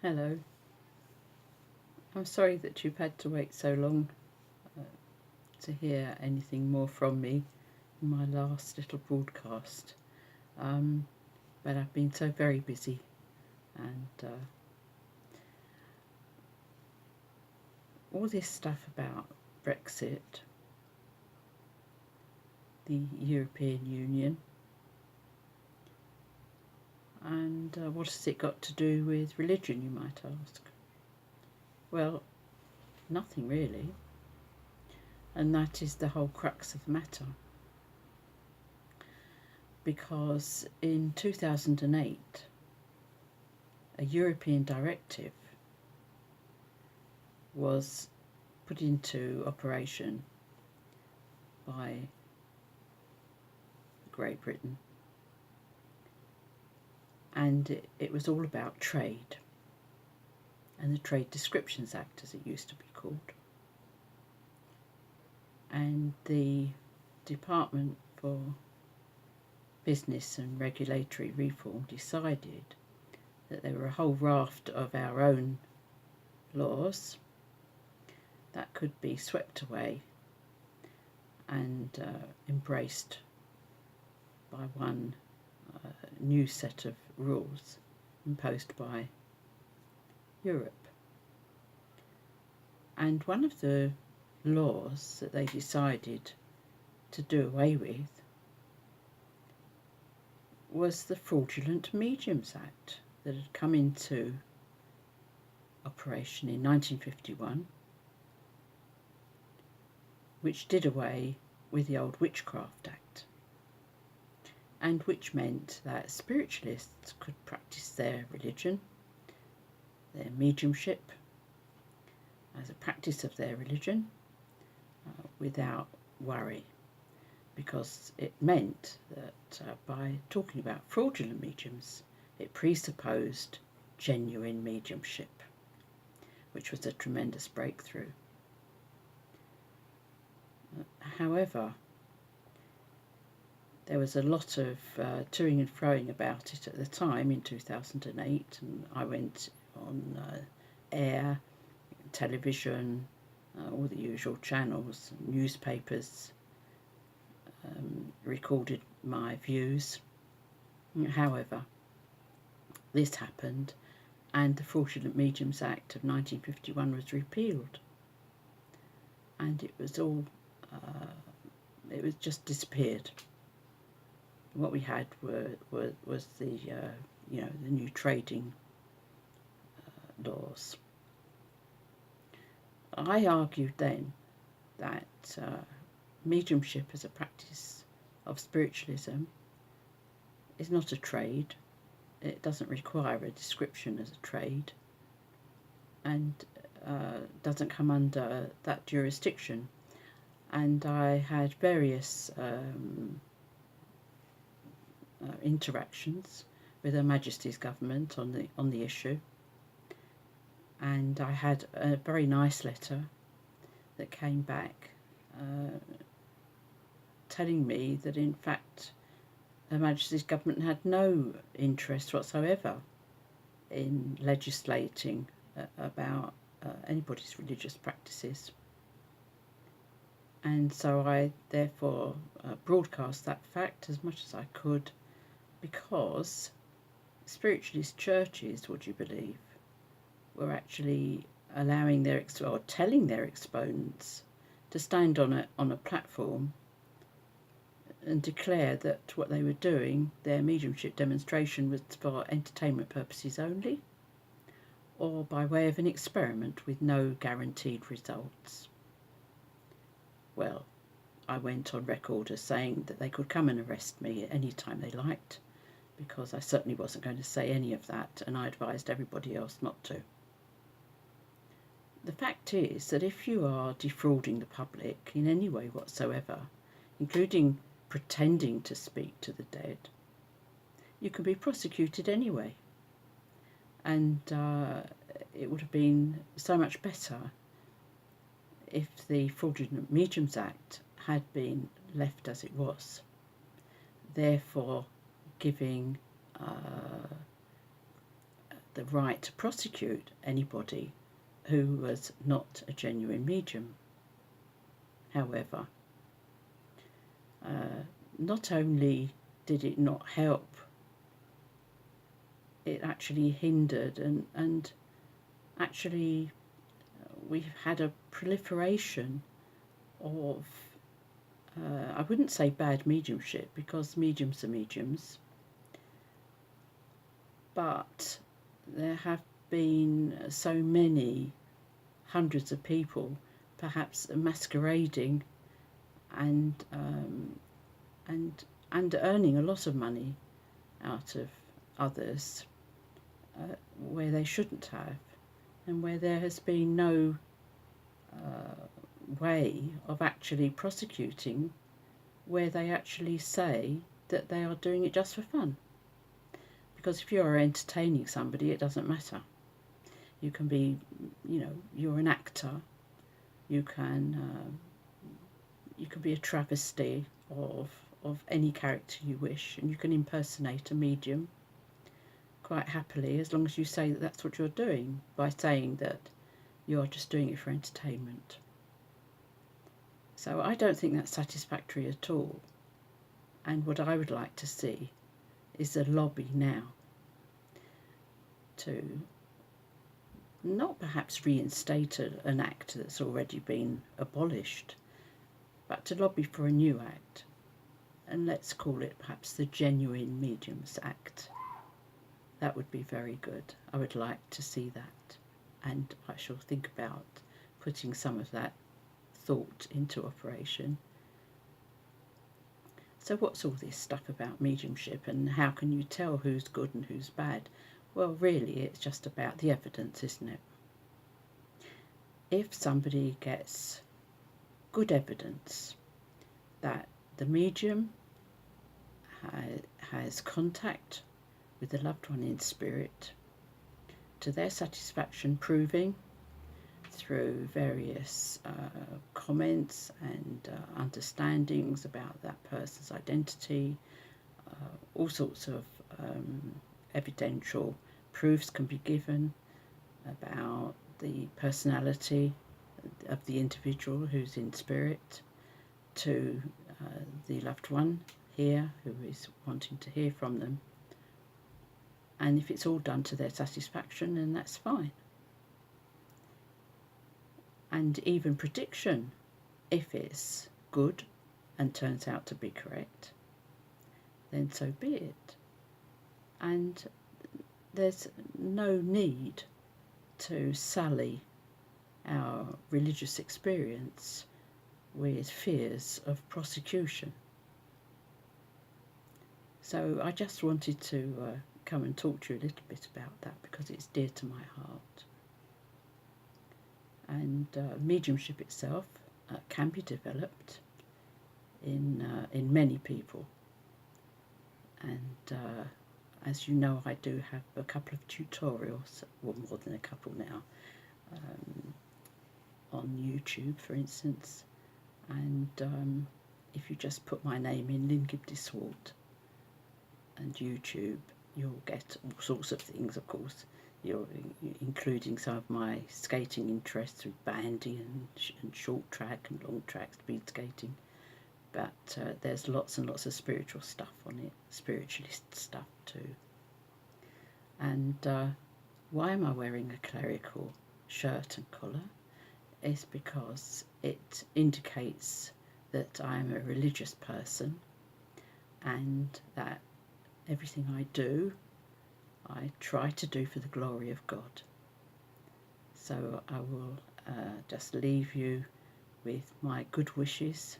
Hello. I'm sorry that you've had to wait so long to hear anything more from me in my last little broadcast. But I've been so very busy, and all this stuff about Brexit, the European Union, and what has it got to do with religion, you might ask? Well, nothing really, and that is the whole crux of the matter. Because in 2008, a European directive was put into operation by Great Britain, and it was all about trade, and the Trade Descriptions Act, as it used to be called. And the Department for Business and Regulatory Reform decided that there were a whole raft of our own laws that could be swept away and embraced by one new set of rules imposed by Europe. And one of the laws that they decided to do away with was the Fraudulent Mediums Act that had come into operation in 1951, which did away with the old Witchcraft Act, and which meant that spiritualists could practice their religion, their mediumship, as a practice of their religion without worry, because it meant that by talking about fraudulent mediums, it presupposed genuine mediumship, which was a tremendous breakthrough. However, there was a lot of toing and froing about it at the time in 2008, and I went on air, television, all the usual channels, newspapers, recorded my views. However, this happened, and the Fraudulent Mediums Act of 1951 was repealed, and it was all it was just disappeared. What we had was the the new trading laws. I argued then that mediumship as a practice of spiritualism is not a trade. It doesn't require a description as a trade, and doesn't come under that jurisdiction. And I had various interactions with Her Majesty's government on the issue, and I had a very nice letter that came back telling me that in fact Her Majesty's government had no interest whatsoever in legislating about anybody's religious practices. And so I therefore broadcast that fact as much as I could, because spiritualist churches, would you believe, were actually allowing telling their exponents to stand on a platform and declare that what they were doing, their mediumship demonstration, was for entertainment purposes only, or by way of an experiment with no guaranteed results. Well, I went on record as saying that they could come and arrest me at any time they liked, because I certainly wasn't going to say any of that, and I advised everybody else not to. The fact is that if you are defrauding the public in any way whatsoever, including pretending to speak to the dead, you can be prosecuted anyway. And it would have been so much better if the Fraudulent Mediums Act had been left as it was, therefore giving the right to prosecute anybody who was not a genuine medium. However, not only did it not help, it actually hindered, and actually we've had a proliferation of, I wouldn't say bad mediumship, because mediums are mediums, but there have been so many hundreds of people perhaps masquerading and earning a lot of money out of others where they shouldn't have, and where there has been no way of actually prosecuting, where they actually say that they are doing it just for fun. Because if you're entertaining somebody, it doesn't matter. You can be, you're an actor. You can be a travesty of any character you wish, and you can impersonate a medium quite happily, as long as you say that that's what you're doing, by saying that you're just doing it for entertainment. So I don't think that's satisfactory at all. And what I would like to see is a lobby now to not perhaps reinstate an act that's already been abolished, but to lobby for a new act. And let's call it perhaps the Genuine Mediums Act. That would be very good. I would like to see that, and I shall think about putting some of that thought into operation. So what's all this stuff about mediumship, and how can you tell who's good and who's bad? Well, really, it's just about the evidence, isn't it? If somebody gets good evidence that the medium has contact with the loved one in spirit, to their satisfaction, proving through various comments and understandings about that person's identity, all sorts of evidential proofs can be given about the personality of the individual who's in spirit to the loved one here who is wanting to hear from them. And if it's all done to their satisfaction, then that's fine. And even prediction, if it's good and turns out to be correct, then so be it. And there's no need to sully our religious experience with fears of prosecution. So I just wanted to come and talk to you a little bit about that, because it's dear to my heart. And mediumship itself can be developed in many people. And as you know, I do have a couple of tutorials, well, more than a couple now, on YouTube, for instance. And if you just put my name in, Lyn Gibb-de, and YouTube, you'll get all sorts of things, of course. You're including some of my skating interests with bandy and short track and long track speed skating. But there's lots and lots of spiritual stuff on it, spiritualist stuff too. And why am I wearing a clerical shirt and collar? It's because it indicates that I am a religious person, and that everything I do, I try to do for the glory of God. So I will just leave you with my good wishes